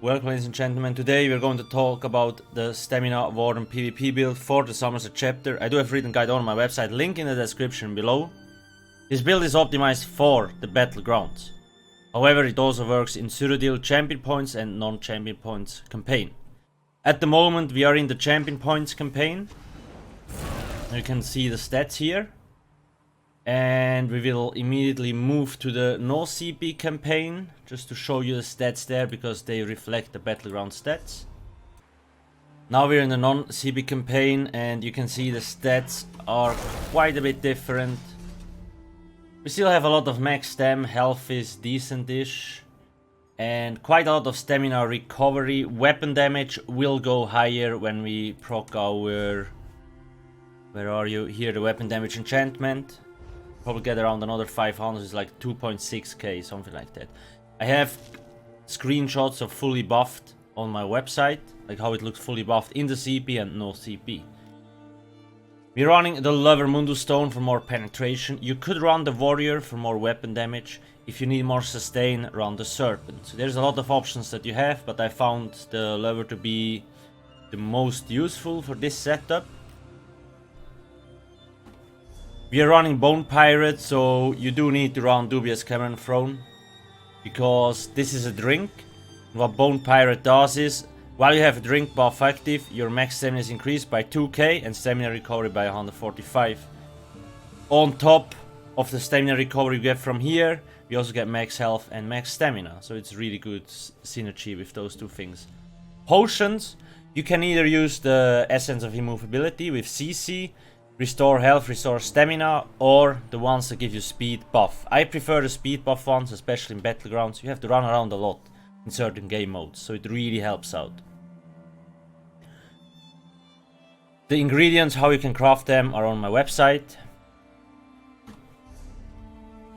Welcome ladies and gentlemen. Today we're going to talk about the Stamina Warden PvP build for the Summerset Chapter. I do have a written guide on my website, link in the description below. This build is optimized for the Battlegrounds. However, it also works in Cyrodiil Champion Points and non-Champion Points campaign. At the moment we are in the Champion Points campaign. You can see the stats here. And we will immediately move to the no CP campaign, just to show you the stats there, because they reflect the Battleground stats. Now we're in the non-CP campaign, and you can see the stats are quite a bit different. We still have a lot of max stam, health is decent-ish, and quite a lot of stamina recovery. Weapon damage will go higher when we proc our... Where are you? Here, the weapon damage enchantment. Probably get around another 500, it's like 2.6k, something like that. I have screenshots of fully buffed on my website, like how it looks fully buffed in the CP and no CP. We're running the Lover Mundus Stone for more penetration. You could run the Warrior for more weapon damage. If you need more sustain, run the Serpent. So there's a lot of options that you have, but I found the Lover to be the most useful for this setup. We are running Bone Pirate, so you do need to run Dubious Cameron Throne, because this is a drink. What Bone Pirate does is, while you have a drink buff active, your max stamina is increased by 2k and stamina recovery by 145. On top of the stamina recovery you get from here, we also get max health and max stamina, so it's really good synergy with those two things. Potions, you can either use the Essence of Immovability with CC, restore health, restore stamina, or the ones that give you speed buff. I prefer the speed buff ones, especially in Battlegrounds. You have to run around a lot in certain game modes, so it really helps out. The ingredients, how you can craft them, are on my website.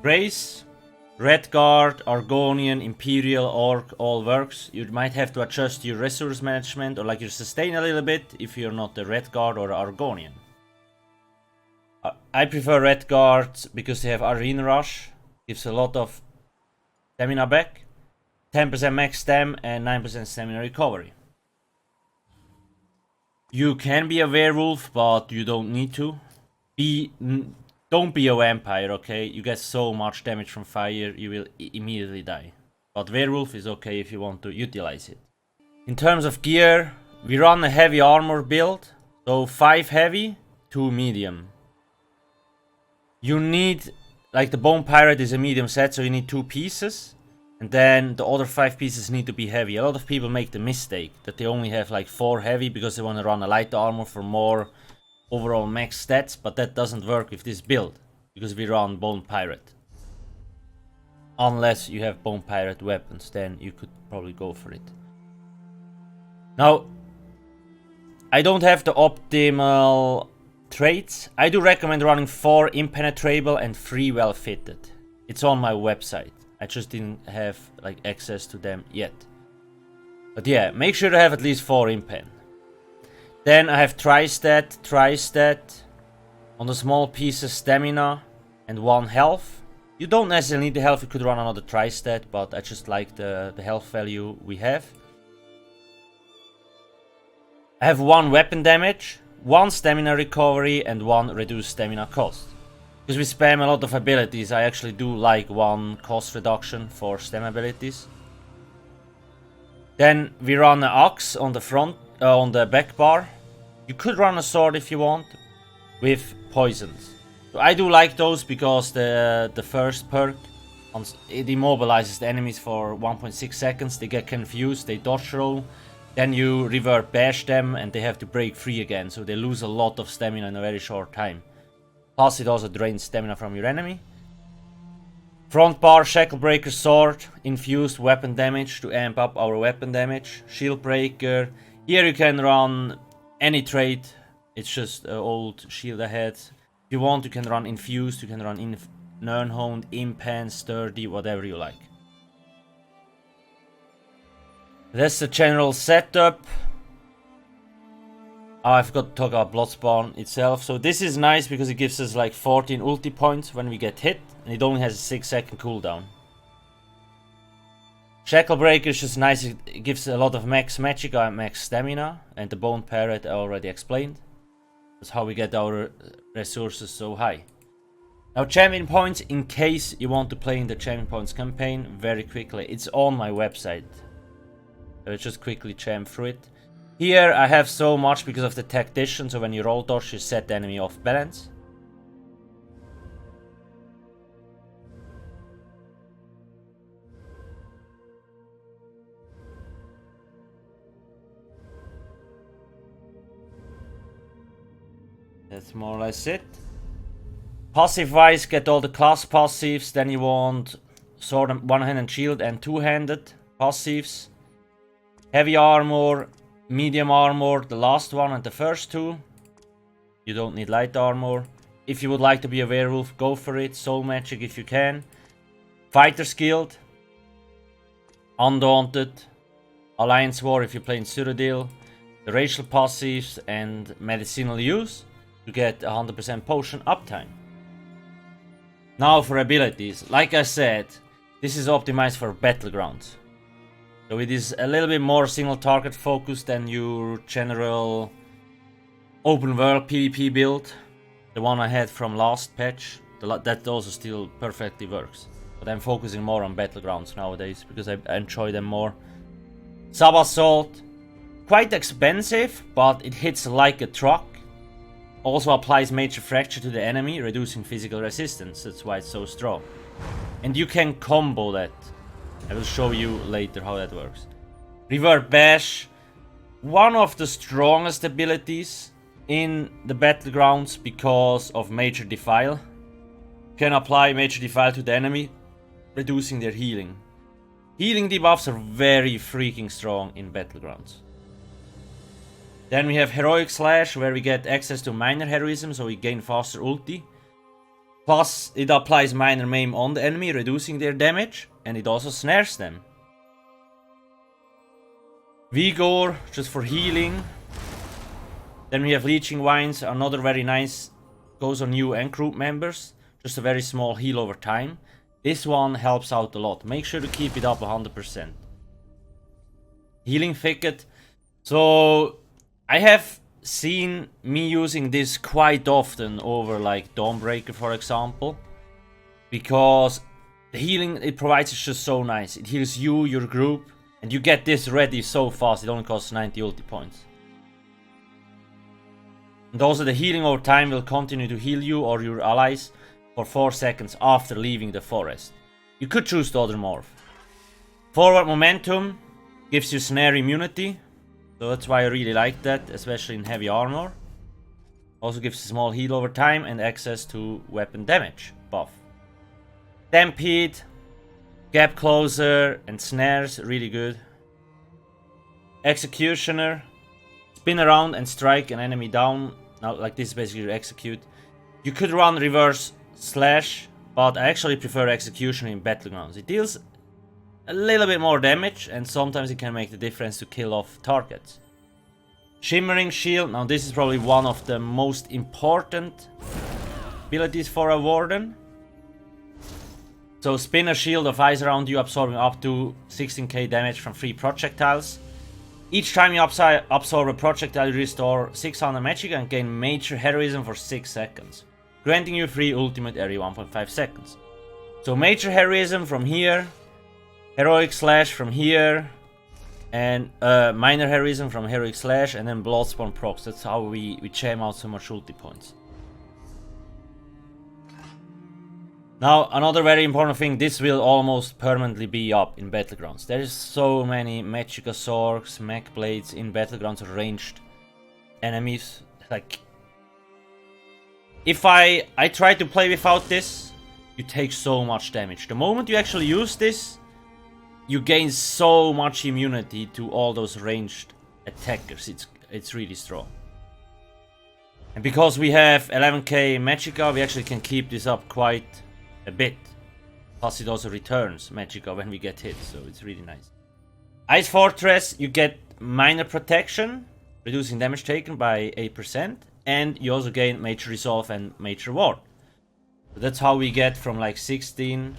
Race, Redguard, Argonian, Imperial, Orc, all works. You might have to adjust your resource management or like your sustain a little bit if you're not the Redguard or Argonian. I prefer Redguards because they have Arena Rush, gives a lot of stamina back, 10% max stam and 9% stamina recovery. You can be a werewolf, but you don't need to. Don't be a vampire, okay? You get so much damage from fire, you will immediately die. But werewolf is okay if you want to utilize it. In terms of gear, we run a heavy armor build, so 5 heavy, 2 medium. You need, like the Bone Pirate is a medium set, so you need 2 pieces. And then the other 5 pieces need to be heavy. A lot of people make the mistake that they only have like 4 heavy because they want to run a light armor for more overall max stats. But that doesn't work with this build, because we run Bone Pirate. Unless you have Bone Pirate weapons, then you could probably go for it. Now, I don't have the optimal traits. I do recommend running 4 impenetrable and 3 well fitted. It's on my website. I just didn't have like access to them yet. But yeah, make sure to have at least 4 impen. Then I have tri-stat, on the small pieces stamina and 1 health. You don't necessarily need the health, you could run another tri-stat, but I just like the health value we have. I have 1 weapon damage, 1 stamina recovery and 1 reduced stamina cost. Because we spam a lot of abilities, I actually do like 1 cost reduction for stam abilities. Then we run an axe on the front, on the back bar. You could run a sword if you want, with poisons. So I do like those because the first perk, it immobilizes the enemies for 1.6 seconds. They get confused, they dodge roll. Then you revert bash them and they have to break free again, so they lose a lot of stamina in a very short time. Plus it also drains stamina from your enemy. Front bar, Shackle Breaker Sword, infused weapon damage to amp up our weapon damage. Shield Breaker, here you can run any trait, it's just old shield ahead. If you want you can run infused, you can run Nernhoned, Impan, Sturdy, whatever you like. That's the general setup. Oh, I forgot to talk about Bloodspawn itself. So this is nice because it gives us like 14 ulti points when we get hit. And it only has a 6-second cooldown. Shackle Breaker is just nice, it gives a lot of max magicka and max stamina, and the Bone Parrot I already explained. That's how we get our resources so high. Now champion points, in case you want to play in the champion points campaign, very quickly, it's on my website. I will just quickly champ through it. Here I have so much because of the tactician, so when you roll dodge you set the enemy off balance. That's more or less it. Passive wise, get all the class passives, then you want sword and one-handed shield and two-handed passives. Heavy armor, medium armor, the last one and the first two. You don't need light armor. If you would like to be a werewolf, go for it. Soul magic if you can. Fighter's Guild. Undaunted. Alliance War if you play in Cyrodiil. The racial passives and medicinal use to get 100% potion uptime. Now for abilities. Like I said, this is optimized for Battlegrounds. So it is a little bit more single target focused than your general open world PvP build. The one I had from last patch. That also still perfectly works. But I'm focusing more on Battlegrounds nowadays because I enjoy them more. Sub Assault. Quite expensive, but it hits like a truck. Also applies major fracture to the enemy, reducing physical resistance. That's why it's so strong. And you can combo that. I will show you later how that works. Revert Bash. One of the strongest abilities in the Battlegrounds because of Major Defile. You can apply Major Defile to the enemy, reducing their healing. Healing debuffs are very freaking strong in Battlegrounds. Then we have Heroic Slash, where we get access to minor heroism, so we gain faster ulti. Plus, it applies minor maim on the enemy, reducing their damage, and it also snares them. Vigor, just for healing. Then we have Leeching Vines, another very nice, goes on you and group members. Just a very small heal over time. This one helps out a lot. Make sure to keep it up 100%. Healing Thicket. So I have seen me using this quite often over like Dawnbreaker, for example, because the healing it provides is just so nice. It heals you, your group, and you get this ready so fast. It only costs 90 ulti points. And also the healing over time will continue to heal you or your allies for 4 seconds after leaving the forest. You could choose the other morph. Forward Momentum gives you snare immunity. So that's why I really like that, especially in heavy armor. Also gives a small heal over time and access to weapon damage buff. Stampede, Gap Closer and snares, really good. Executioner, spin around and strike an enemy down. Now, like this is basically your execute. You could run Reverse Slash, but I actually prefer Executioner in Battlegrounds. It deals a little bit more damage, and sometimes it can make the difference to kill off targets. Shimmering Shield. Now this is probably one of the most important abilities for a Warden. So spin a shield of ice around you, absorbing up to 16k damage from 3 projectiles. Each time you absorb a projectile, you restore 600 magic and gain major heroism for 6 seconds, granting you free ultimate every 1.5 seconds. So major heroism from here, Heroic Slash from here, and minor heroism from Heroic Slash, and then Bloodspawn procs. That's how we jam out so much ulti points. Now, another very important thing, this will almost permanently be up in Battlegrounds. There's so many Magicka Sorks, Mech Blades in Battlegrounds, ranged enemies. Like, if I try to play without this, you take so much damage. The moment you actually use this, you gain so much immunity to all those ranged attackers. It's really strong. And because we have 11k Magicka, we actually can keep this up quite a bit. Plus it also returns Magicka when we get hit, so it's really nice. Ice Fortress, you get minor protection, reducing damage taken by 8%, and you also gain Major Resolve and Major Ward. So that's how we get from like 16,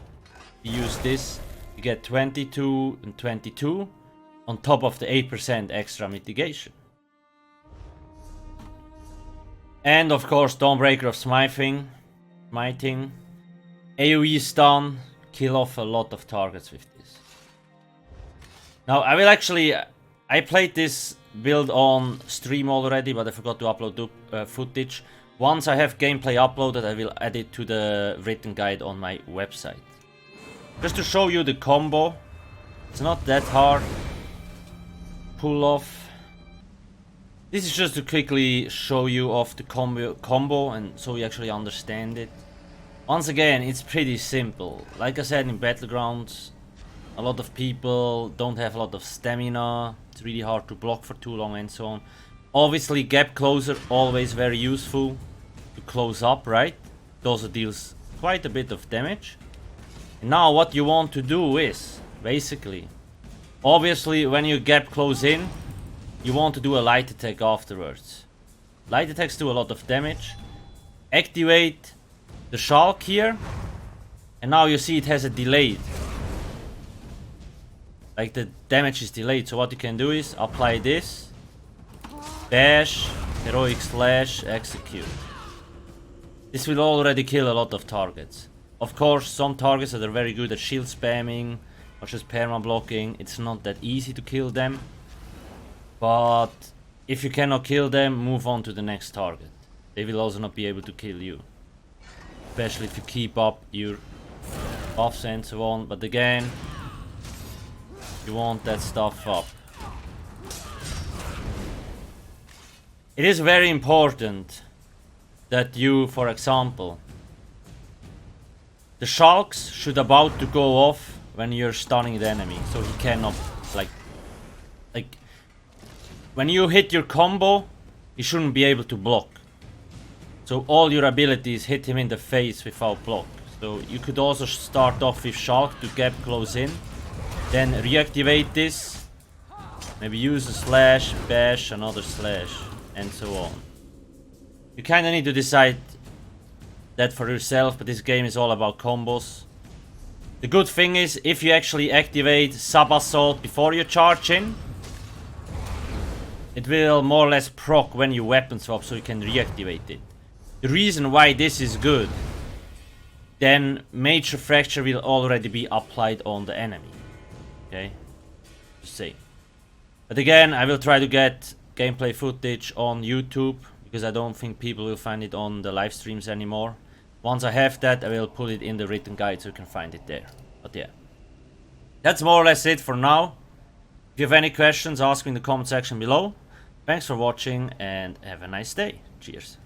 we use this, you get 22 and 22 on top of the 8% extra mitigation. And of course, Dawnbreaker of Smiting. AoE stun, kill off a lot of targets with this. Now I will actually, I played this build on stream already, but I forgot to upload the footage. Once I have gameplay uploaded, I will add it to the written guide on my website. Just to show you the combo, it's not that hard. Pull off. This is just to quickly show you off the combo and so you actually understand it. Once again, it's pretty simple. Like I said, in Battlegrounds, a lot of people don't have a lot of stamina. It's really hard to block for too long and so on. Obviously, gap closer, always very useful to close up, right? It also deals quite a bit of damage. And now what you want to do is, basically, obviously when you gap close in, you want to do a light attack afterwards. Light attacks do a lot of damage. Activate the Shulk here. And now you see it has a delay. Like the damage is delayed. So what you can do is apply this. Bash, Heroic Slash, execute. This will already kill a lot of targets. Of course, some targets that are very good at shield spamming or just perma blocking, it's not that easy to kill them. But if you cannot kill them, move on to the next target. They will also not be able to kill you. Especially if you keep up your buffs and so on. But again, you want that stuff up. It is very important that you, for example, the Shulks should about to go off when you're stunning the enemy. So he cannot, like when you hit your combo, he shouldn't be able to block. So all your abilities hit him in the face without block. So you could also start off with Shulk to gap close in. Then reactivate this. Maybe use a slash, bash, another slash, and so on. You kinda need to decide that for yourself, but this game is all about combos. The good thing is, if you actually activate Sub-Assault before you charge in, it will more or less proc when you weapon swap, so you can reactivate it. The reason why this is good, then Major Fracture will already be applied on the enemy. Okay? Just say. But again, I will try to get gameplay footage on YouTube, because I don't think people will find it on the live streams anymore. Once I have that, I will put it in the written guide so you can find it there. But yeah. That's more or less it for now. If you have any questions, ask me in the comment section below. Thanks for watching and have a nice day. Cheers.